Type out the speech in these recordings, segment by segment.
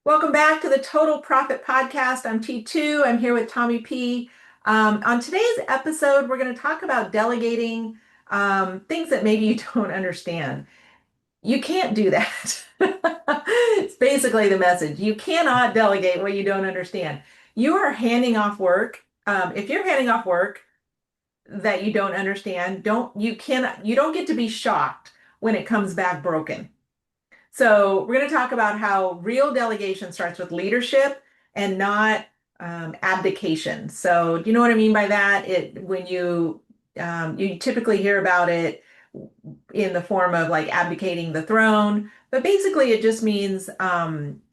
Welcome back to the Total Profit Podcast. I'm T2. I'm here with Tommy P. On today's episode, we're going to talk about delegating, things that maybe you don't understand. You can't do that. It's basically the message. You cannot delegate what you don't understand. You are handing off work. If you're handing off work that you don't understand, you don't get to be shocked when it comes back broken. So we're going to talk about how real delegation starts with leadership and not abdication. So do you know what I mean by that? You typically hear about it in the form of like abdicating the throne, but basically it just means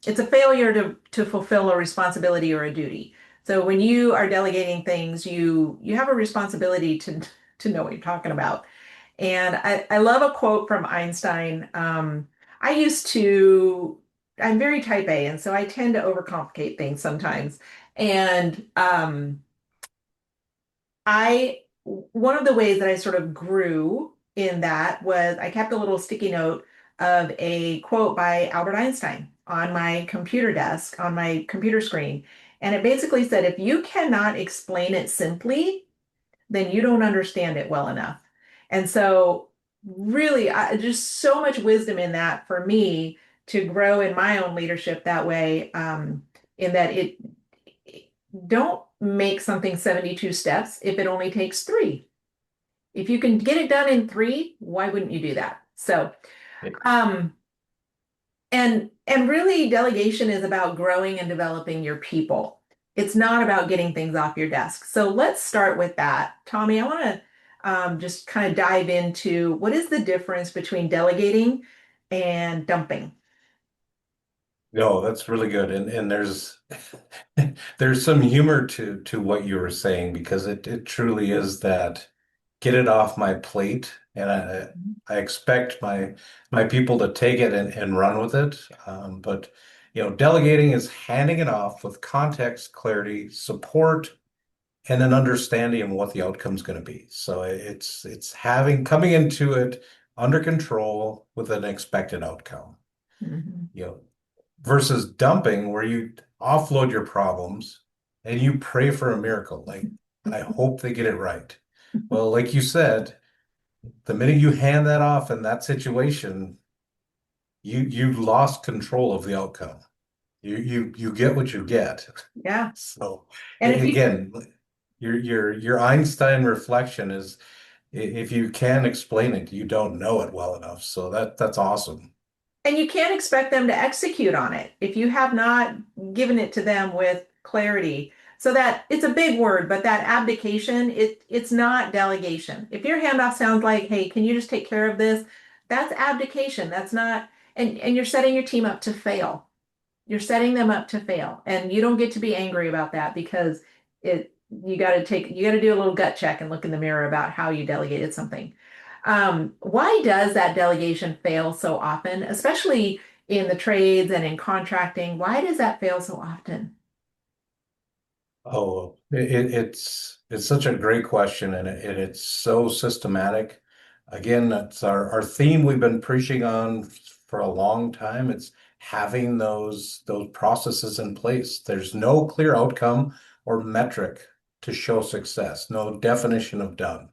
it's a failure to fulfill a responsibility or a duty. So when you are delegating things, you have a responsibility to know what you're talking about. And I love a quote from Einstein. I used to, I'm very type A, and so I tend to overcomplicate things sometimes. And one of the ways that I sort of grew in that was I kept a little sticky note of a quote by Albert Einstein on my computer desk, on my computer screen. And it basically said, if you cannot explain it simply, then you don't understand it well enough. And so, really, just so much wisdom in that for me to grow in my own leadership that way, in that don't make something 72 steps if it only takes three. If you can get it done in three, why wouldn't you do that? So, um, and really, delegation is about growing and developing your people. It's not about getting things off your desk. So let's start with that. Tommy, I want to just kind of dive into what is the difference between delegating and dumping? No, that's really good. And there's there's some humor to what you were saying because it truly is that get it off my plate. And I expect my people to take it and run with it. But delegating is handing it off with context, clarity, support, and an understanding of what the outcome is going to be. So it's having coming into it under control with an expected outcome. Mhm. You know, versus dumping where you offload your problems and you pray for a miracle. Like, I hope they get it right. Well, like you said, the minute you hand that off in that situation, you lost control of the outcome. You get what you get. Yeah. So And if you again, your Einstein reflection is if you can't explain it, you don't know it well enough. So that's awesome. And you can't expect them to execute on it if you have not given it to them with clarity. So that it's a big word, but that abdication, it's not delegation. If your handoff sounds like, hey, can you just take care of this? That's abdication. That's not, and you're setting your team up to fail. You're setting them up to fail. And you don't get to be angry about that because it you got to do a little gut check and look in the mirror about how you delegated something. Why does that delegation fail so often, especially in the trades and in contracting? Why does that fail so often? Oh, it's such a great question, and it's so systematic. Again, that's our theme we've been preaching on for a long time. It's having those processes in place. There's no clear outcome or metric to show success. No definition of done.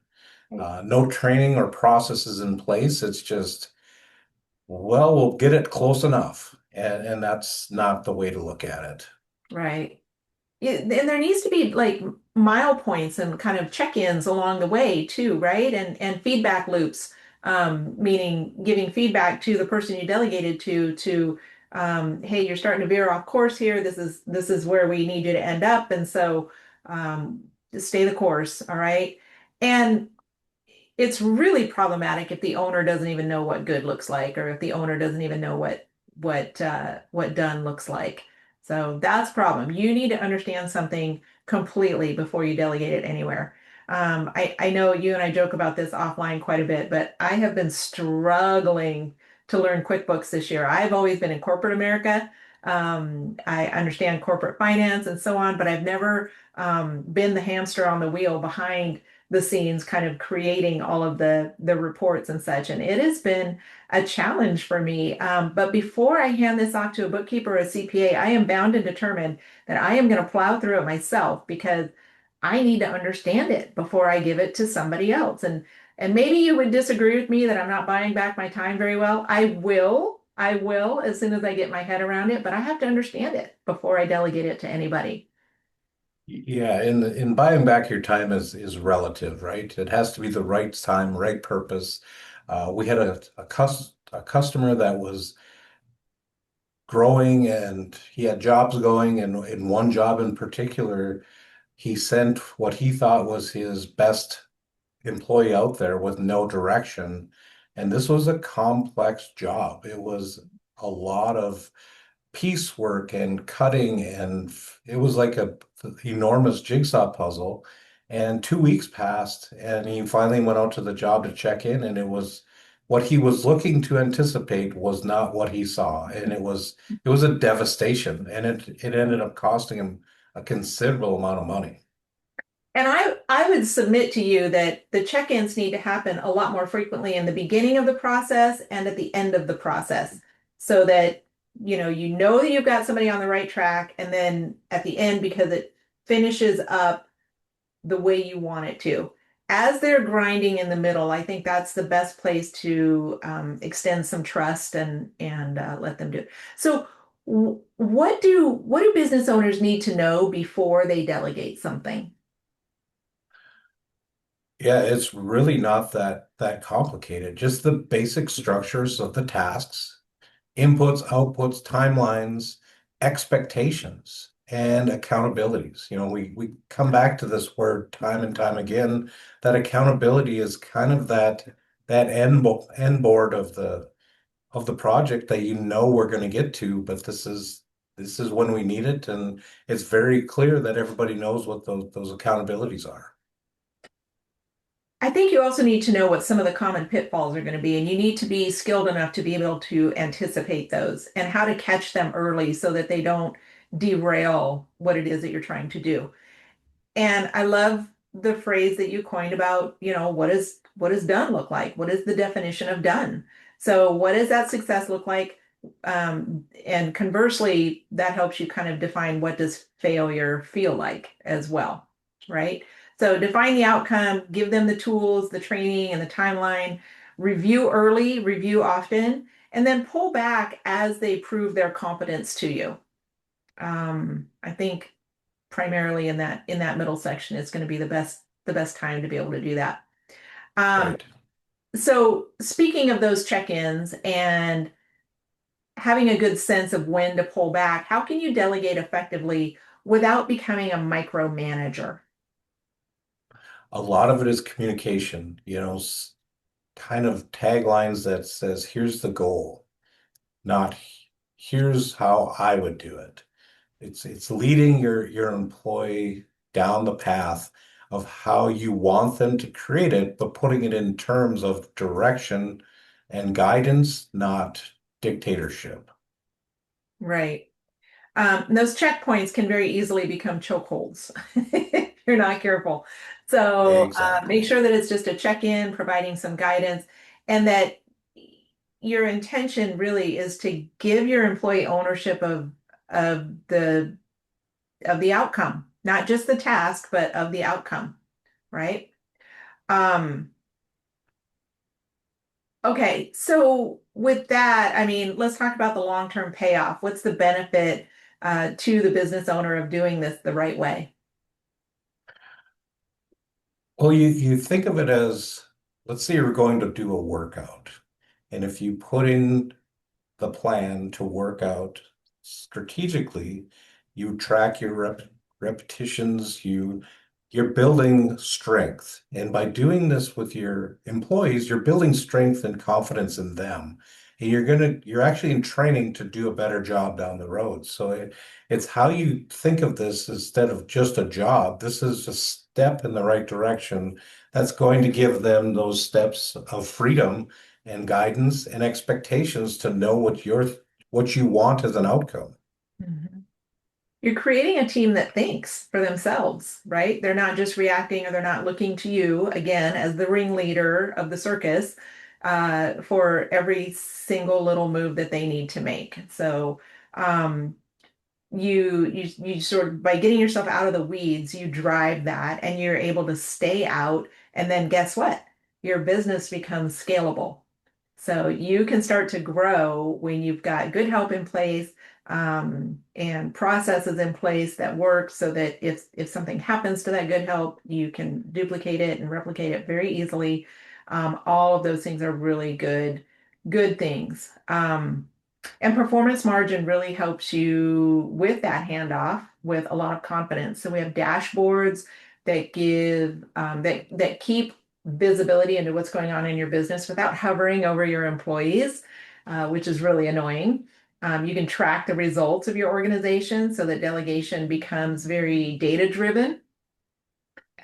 No training or processes in place. It's just, well, we'll get it close enough, and that's not the way to look at it. Right. And there needs to be like mile points and kind of check-ins along the way too, right? And feedback loops, meaning giving feedback to the person you delegated to hey, you're starting to veer off course here. This is where we need you to end up. And so just stay the course, all right? And it's really problematic if the owner doesn't even know what good looks like, or if the owner doesn't even know what done looks like. So that's a problem. You need to understand something completely before you delegate it anywhere. I know you and I joke about this offline quite a bit, but I have been struggling to learn QuickBooks this year. I've always been in corporate America. I understand corporate finance and so on, but I've never been the hamster on the wheel behind the scenes, kind of creating all of the reports and such. And it has been a challenge for me. But before I hand this off to a bookkeeper or a CPA, I am bound and determined that I am going to plow through it myself because I need to understand it before I give it to somebody else. And maybe you would disagree with me that I'm not buying back my time very well. I will as soon as I get my head around it, but I have to understand it before I delegate it to anybody. Yeah, in buying back your time is relative, right? It has to be the right time, right purpose. We had a customer that was growing and he had jobs going, and in one job in particular, he sent what he thought was his best employee out there with no direction. And this was a complex job. It was a lot of piecework and cutting, and it was like a enormous jigsaw puzzle. And 2 weeks passed, and he finally went out to the job to check in, and it was what he was looking to anticipate was not what he saw, and it was a devastation, and it ended up costing him a considerable amount of money. And I would submit to you that the check-ins need to happen a lot more frequently in the beginning of the process and at the end of the process so that you know that you've got somebody on the right track, and then at the end because it finishes up the way you want it to. As they're grinding in the middle, I think that's the best place to extend some trust and let them do it. So, what do business owners need to know before they delegate something? Yeah, it's really not that complicated. Just the basic structures of the tasks, inputs, outputs, timelines, expectations, and accountabilities. We come back to this word time and time again, that accountability is kind of that end board of the project that we're going to get to, but this is when we need it, and it's very clear that everybody knows what those accountabilities are. I think you also need to know what some of the common pitfalls are going to be, and you need to be skilled enough to be able to anticipate those and how to catch them early so that they don't derail what it is that you're trying to do. And I love the phrase that you coined about, what does done look like? What is the definition of done? So what does that success look like? And conversely, that helps you kind of define what does failure feel like as well, right? So define the outcome, give them the tools, the training, and the timeline. Review early, review often, and then pull back as they prove their competence to you. I think primarily in that middle section is going to be the best time to be able to do that. Um, Right. so speaking of those check-ins and having a good sense of when to pull back, how can you delegate effectively without becoming a micromanager? A lot of it is communication, kind of taglines that says, here's the goal, not here's how I would do it. It's leading your employee down the path of how you want them to create it, but putting it in terms of direction and guidance, not dictatorship. Right. And those checkpoints can very easily become chokeholds if you're not careful. So make Exactly. sure that it's just a check-in, providing some guidance, and that your intention really is to give your employee ownership of the outcome, not just the task, but of the outcome, right? Um, okay, so with that, I mean, let's talk about the long-term payoff. What's the benefit to the business owner of doing this the right way? Well, you think of it as, let's say you're going to do a workout, and if you put in the plan to work out strategically. You track your repetitions, you're building strength. And by doing this with your employees, you're building strength and confidence in them. And you're actually in training to do a better job down the road. So it's how you think of this instead of just a job. This is a step in the right direction that's going to give them those steps of freedom and guidance and expectations to know what you want as an outcome. Mhm. You're creating a team that thinks for themselves, right? They're not just reacting or they're not looking to you again as the ringleader of the circus for every single little move that they need to make. So um, you sort of by getting yourself out of the weeds, you drive that and you're able to stay out. And then guess what? Your business becomes scalable. So you can start to grow when you've got good help in place and processes in place that work so that if something happens to that good help, you can duplicate it and replicate it very easily. All of those things are really good things. And performance margin really helps you with that handoff with a lot of confidence. So we have dashboards that give that keep visibility into what's going on in your business without hovering over your employees, which is really annoying. You can track the results of your organization so that delegation becomes very data driven,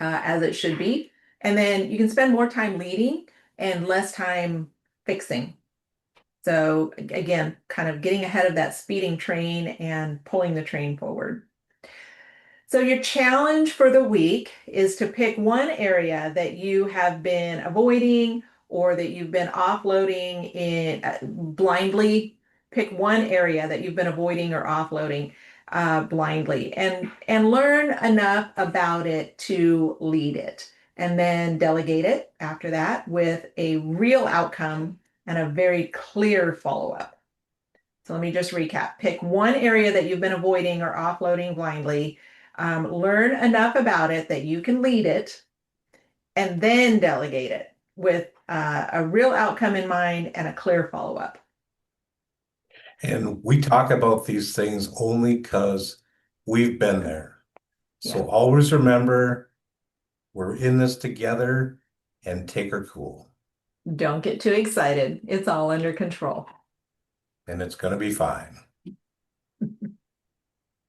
as it should be. And then you can spend more time leading and less time fixing. So again, kind of getting ahead of that speeding train and pulling the train forward. So your challenge for the week is to pick one area that you have been avoiding or that you've been offloading in blindly. Pick one area that you've been avoiding or offloading blindly and learn enough about it to lead it. And then delegate it after that with a real outcome and a very clear follow-up. So let me just recap. Pick one area that you've been avoiding or offloading blindly. Learn enough about it that you can lead it, and then delegate it with a real outcome in mind and a clear follow-up. And we talk about these things only because we've been there. So Yeah. always remember we're in this together and take her cool. Don't get too excited. It's all under control. And it's going to be fine.